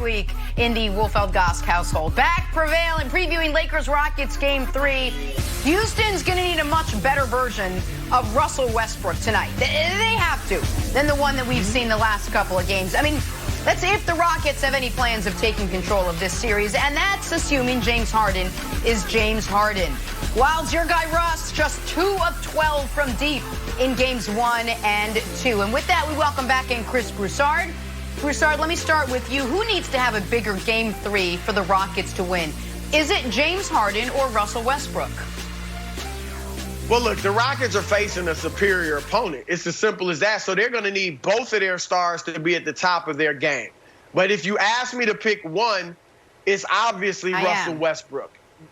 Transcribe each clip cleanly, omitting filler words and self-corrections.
week in the Wolfeld-Gosk household. Back prevailing, previewing Lakers-Rockets Game 3. Houston's going to need a much better version of Russell Westbrook tonight. They have to, than the one that we've seen the last couple of games. I mean, let's see if the Rockets have any plans of taking control of this series, and that's assuming James Harden is James Harden. Wilds, your guy Russ, just 2 of 12 from deep in games 1 and 2. And with that, we welcome back in Chris Broussard. Broussard, let me start with you. Who needs to have a bigger Game 3 for the Rockets to win? Is it James Harden or Russell Westbrook? Well, look, the Rockets are facing a superior opponent. It's as simple as that. So they're going to need both of their stars to be at the top of their game. But if you ask me to pick one, it's obviously Russell Westbrook.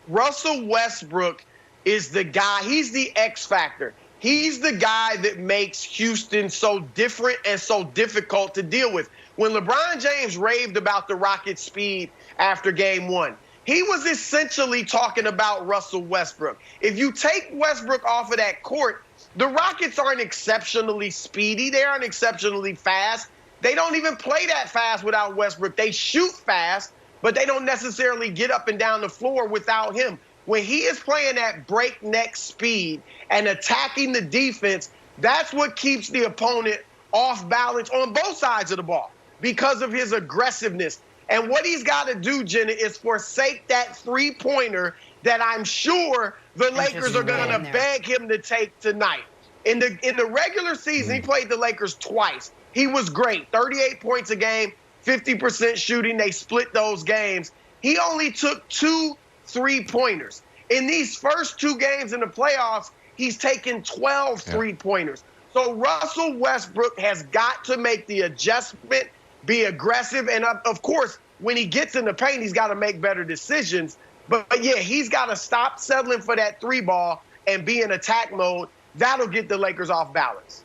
Russell Westbrook is the guy. He's the X factor. He's the guy that makes Houston so different and so difficult to deal with. When LeBron James raved about the Rockets' speed after Game 1, he was essentially talking about Russell Westbrook. If you take Westbrook off of that court, the Rockets aren't exceptionally speedy. They aren't exceptionally fast. They don't even play that fast without Westbrook. They shoot fast, but they don't necessarily get up and down the floor without him. When he is playing at breakneck speed and attacking the defense, that's what keeps the opponent off balance on both sides of the ball because of his aggressiveness. And what he's got to do, Jenna, is forsake that three-pointer that I'm sure the Lakers are going to beg him to take tonight. In the regular season, he played the Lakers twice. He was great, 38 points a game, 50% shooting. They split those games. He only took 2 3-pointers. In these first 2 games in the playoffs, he's taken 12 3-pointers. So Russell Westbrook has got to make the adjustment, be aggressive, and of course, when he gets in the paint, he's got to make better decisions. But yeah, he's got to stop settling for that 3 ball and be in attack mode. That'll get the Lakers off balance.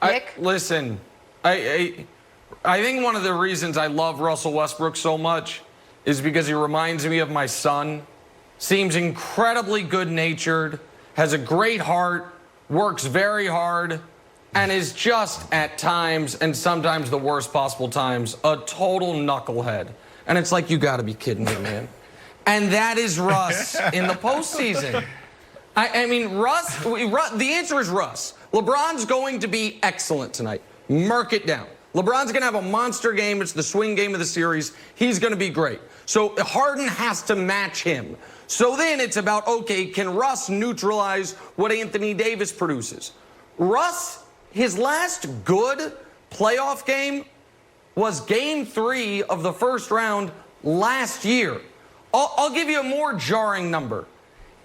Nick? Listen, I think one of the reasons I love Russell Westbrook so much is because he reminds me of my son. Seems incredibly good-natured, has a great heart, works very hard, and is just at times, and sometimes the worst possible times, a total knucklehead. And it's like, you got to be kidding me, man. And that is Russ in the postseason. I mean, Russ, the answer is Russ. LeBron's going to be excellent tonight. Mark it down. LeBron's going to have a monster game. It's the swing game of the series. He's going to be great. So Harden has to match him. So then it's about, okay, can Russ neutralize what Anthony Davis produces? Russ, his last good playoff game was Game 3 of the first round last year. I'll give you a more jarring number.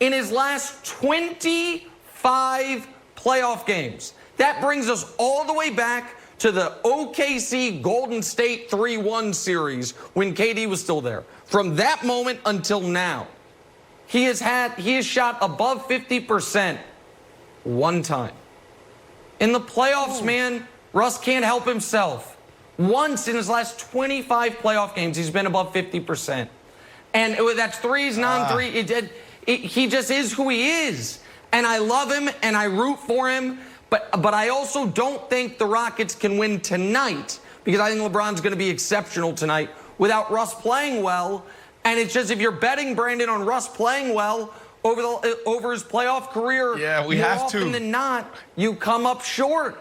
In his last 25 playoff games, that brings us all the way back to the OKC Golden State 3-1 series when KD was still there. From that moment until now, he has shot above 50% one time. In the playoffs, man, Russ can't help himself. Once in his last 25 playoff games, he's been above 50%. And that's threes, non-three. He just is who he is. And I love him, and I root for him. But I also don't think the Rockets can win tonight because I think LeBron's going to be exceptional tonight without Russ playing well. And it's just if you're betting, Brandon, on Russ playing well over his playoff career, we have to. More often than not, you come up short.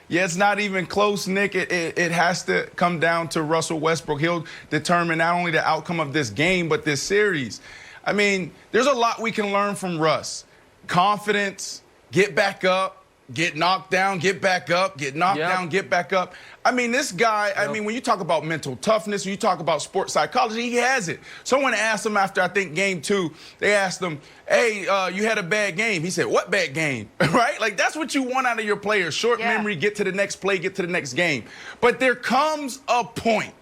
Yeah, it's not even close, Nick. It has to come down to Russell Westbrook. He'll determine not only the outcome of this game, but this series. I mean, there's a lot we can learn from Russ. Confidence, get back up, get knocked down, get back up, get knocked down, get back up. I mean, this guy, I mean, when you talk about mental toughness, when you talk about sports psychology, he has it. Someone asked him after, I think, Game 2, they asked him, hey, you had a bad game. He said, what bad game? Right? Like, that's what you want out of your players. Short memory, get to the next play, get to the next game. But there comes a point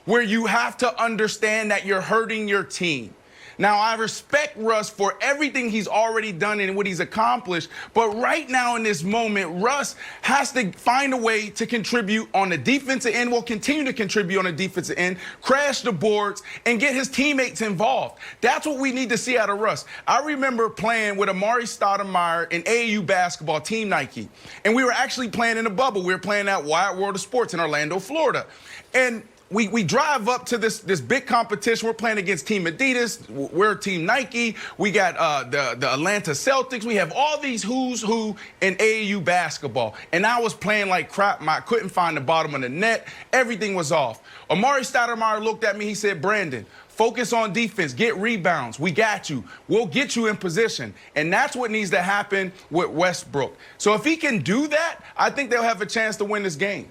where you have to understand that you're hurting your team, Now, I respect Russ for everything he's already done and what he's accomplished, but right now in this moment, Russ has to find a way to contribute on the defensive end, will continue to contribute on the defensive end, crash the boards, and get his teammates involved. That's what we need to see out of Russ. I remember playing with Amari Stoudemire in AAU basketball, Team Nike, and we were actually playing in a bubble. We were playing at Wide World of Sports in Orlando, Florida. And we drive up to this big competition. We're playing against Team Adidas. We're Team Nike. We got the Atlanta Celtics. We have all these who's who in AAU basketball. And I was playing like crap. I couldn't find the bottom of the net. Everything was off. Amari Stoudemire looked at me. He said, Brandon, focus on defense. Get rebounds. We got you. We'll get you in position. And that's what needs to happen with Westbrook. So if he can do that, I think they'll have a chance to win this game.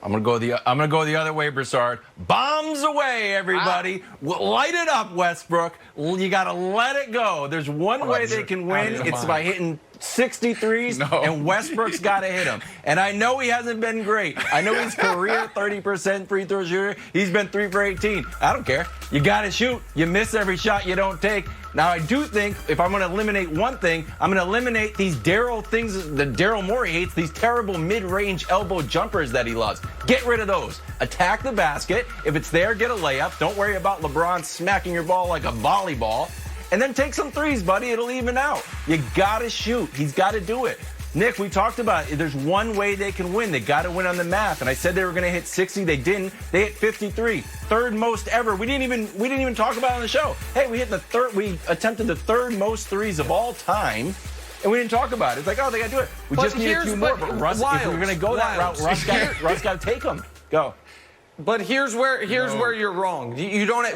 I'm gonna go the other way, Broussard. Bombs away, everybody. Light it up, Westbrook. You gotta let it go. There's one way they can win. It's by hitting 63s, and Westbrook's got to hit them. And I know he hasn't been great. I know he's career 30% free throw shooter. He's been 3 for 18. I don't care. You got to shoot. You miss every shot you don't take. Now, I do think if I'm going to eliminate one thing, I'm going to eliminate these Daryl things that Daryl Morey hates, these terrible mid-range elbow jumpers that he loves. Get rid of those. Attack the basket. If it's there, get a layup. Don't worry about LeBron smacking your ball like a volleyball. And then take some threes, buddy. It'll even out. You got to shoot. He's got to do it. Nick, we talked about it. There's one way they can win. They got to win on the math. And I said they were going to hit 60. They didn't. They hit 53. Third most ever. We didn't even talk about it on the show. Hey, we attempted the third most threes of all time. And we didn't talk about it. It's like, oh, they got to do it. We just need a few more. But Russ, if we're going to go that route, Russ got to take them. Go. But here's where you're wrong.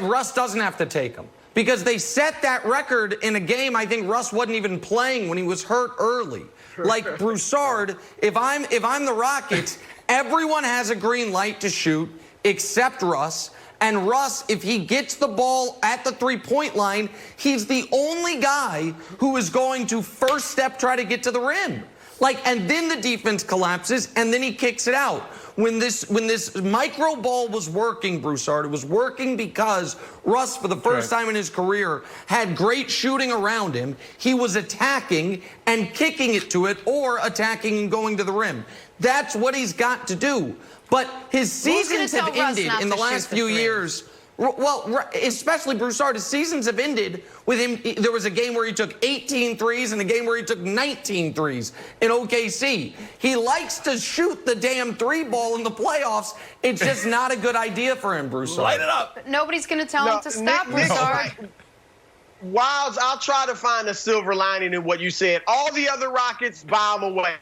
Russ doesn't have to take them. Because they set that record in a game I think Russ wasn't even playing when he was hurt early. Like Broussard, if I'm the Rockets, everyone has a green light to shoot except Russ. And Russ, if he gets the ball at the three-point line, he's the only guy who is going to first step try to get to the rim. And then the defense collapses, and then he kicks it out. When this micro ball was working, Broussard, it was working because Russ, for the first time in his career, had great shooting around him. He was attacking and kicking it to it, or attacking and going to the rim. That's what he's got to do. But his seasons have ended in the last few years. Well, especially Broussard, his seasons have ended with him. There was a game where he took 18 threes and a game where he took 19 threes in OKC. He likes to shoot the damn three ball in the playoffs. It's just not a good idea for him, Broussard. Light it up. But nobody's going to tell him to stop, Broussard. Wilds, I'll try to find a silver lining in what you said. All the other Rockets bomb away.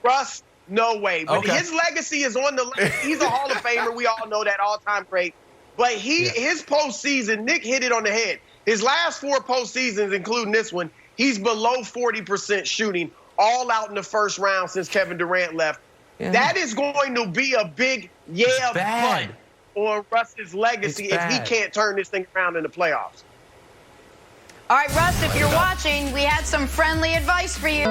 Russ, no way. But his legacy is on the – he's a Hall of Famer. We all know that, all-time great. But his postseason, Nick hit it on the head. His last 4 postseasons, including this one, he's below 40% shooting, all out in the first round since Kevin Durant left. Yeah. That is going to be a big but on Russ's legacy if he can't turn this thing around in the playoffs. All right, Russ, if you're watching, we had some friendly advice for you.